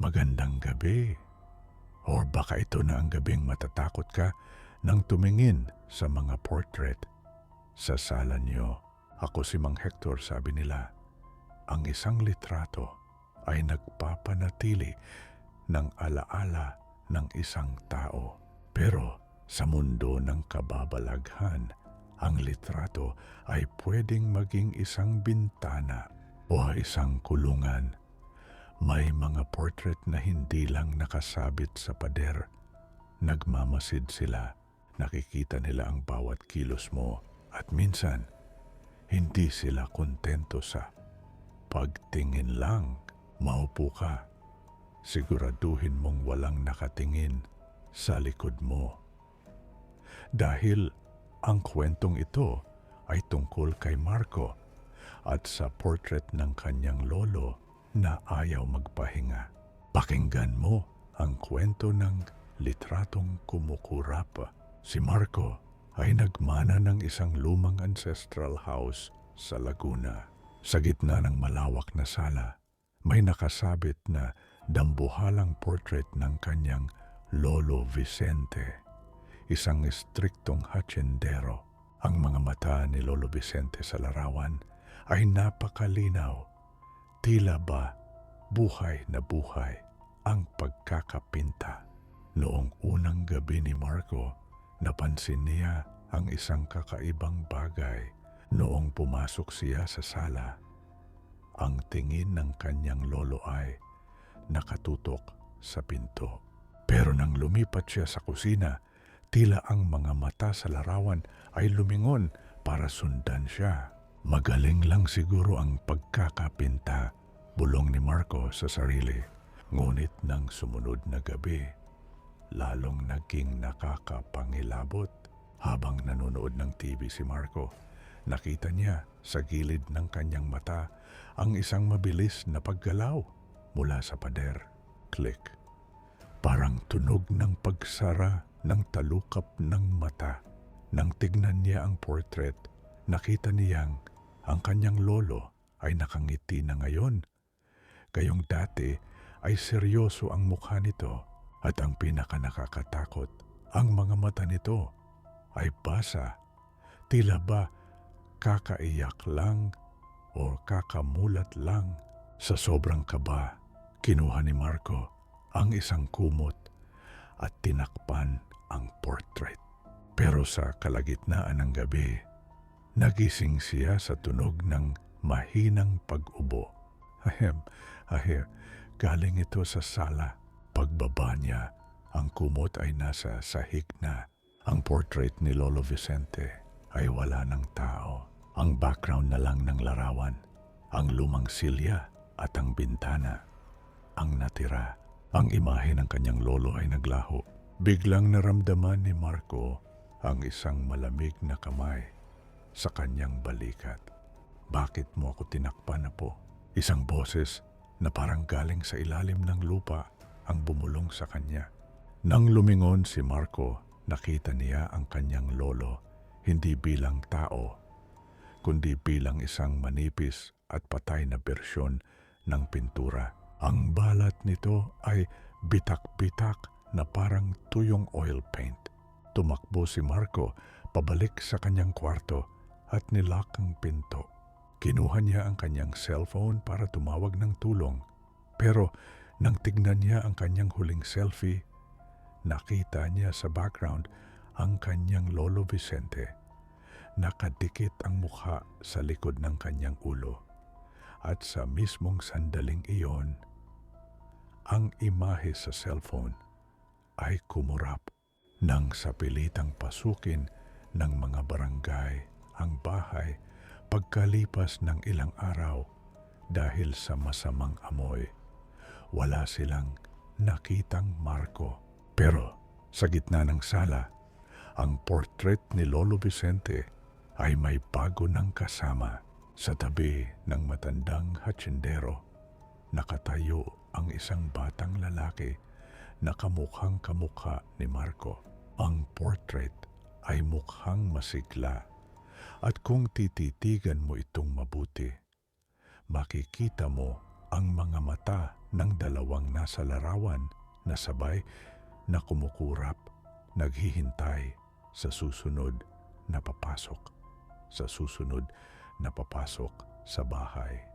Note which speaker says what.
Speaker 1: Magandang gabi. Or baka ito na ang gabing matatakot ka nang tumingin sa mga portrait sa sala niyo. Ako si Mang Hector, sabi nila. Ang isang litrato ay nagpapanatili ng alaala ng isang tao. Pero sa mundo ng kababalaghan, ang litrato ay pwedeng maging isang bintana o isang kulungan. May mga portrait na hindi lang nakasabit sa pader. Nagmamasid sila. Nakikita nila ang bawat kilos mo at minsan, hindi sila kontento sa pagtingin lang. Maupo ka. Siguraduhin mong walang nakatingin sa likod mo. Dahil ang kwentong ito ay tungkol kay Marco at sa portrait ng kanyang lolo na ayaw magpahinga. Pakinggan mo ang kwento ng litratong kumukurap. Si Marco ay nagmana ng isang lumang ancestral house sa Laguna. Sa gitna ng malawak na sala, may nakasabit na dambuhalang portrait ng kanyang Lolo Vicente, isang istriktong hatsindero. Ang mga mata ni Lolo Vicente sa larawan ay napakalinaw. Tila ba buhay na buhay ang pagkakapinta. Noong unang gabi ni Marco, napansin niya ang isang kakaibang bagay. Noong pumasok siya sa sala, ang tingin ng kanyang lolo ay nakatutok sa pinto. Pero nang lumipat siya sa kusina, tila ang mga mata sa larawan ay lumingon para sundan siya. Magaling lang siguro ang pagkakapinta, bulong ni Marco sa sarili. Ngunit nang sumunod na gabi, lalong naging nakakapangilabot. Habang nanonood ng TV si Marco, nakita niya sa gilid ng kanyang mata ang isang mabilis na paggalaw mula sa pader. Click. Parang tunog ng pagsara ng talukap ng mata. Nang tignan niya ang portrait, nakita niyang ang kanyang lolo ay nakangiti na ngayon. Gayong dati ay seryoso ang mukha nito at ang pinakanakakatakot, ang mga mata nito ay basa. Tila ba kakaiyak lang o kakamulat lang. Sa sobrang kaba, kinuha ni Marco ang isang kumot at tinakpan ang portrait. Pero sa kalagitnaan ng gabi, nagising siya sa tunog ng mahinang pag-ubo. Galing ito sa sala. Pagbaba niya, ang kumot ay nasa sahig na. Ang portrait ni Lolo Vicente ay wala ng tao. Ang background na lang ng larawan, ang lumang silya at ang bintana. Ang natira, ang imahe ng kanyang lolo ay naglaho. Biglang naramdaman ni Marco ang isang malamig na kamay sa kanyang balikat. Bakit mo ako tinakpan na po? Isang boses na parang galing sa ilalim ng lupa ang bumulong sa kanya. Nang lumingon si Marco, nakita niya ang kanyang lolo hindi bilang tao, kundi bilang isang manipis at patay na bersyon ng pintura. Ang balat nito ay bitak-bitak na parang tuyong oil paint. Tumakbo si Marco pabalik sa kanyang kwarto at nilock ang pinto. Kinuha niya ang kanyang cellphone para tumawag ng tulong. Pero nang tignan niya ang kanyang huling selfie, nakita niya sa background ang kanyang Lolo Vicente. Nakadikit ang mukha sa likod ng kanyang ulo. At sa mismong sandaling iyon, ang imahe sa cellphone ay kumurap. Nang sa pilitang pasukin ng mga barangay ang bahay pagkalipas ng ilang araw dahil sa masamang amoy, wala silang nakitang Marco. Pero sa gitna ng sala, ang portrait ni Lolo Vicente ay may bago ng kasama. Sa tabi ng matandang hatsindero, nakatayo ang isang batang lalaki na kamukhang kamukha ni Marco. Ang portrait ay mukhang masigla at kung tititigan mo itong mabuti, makikita mo ang mga mata ng dalawang nasa larawan na sabay na kumukurap, naghihintay sa susunod na papasok, sa susunod na papasok sa bahay.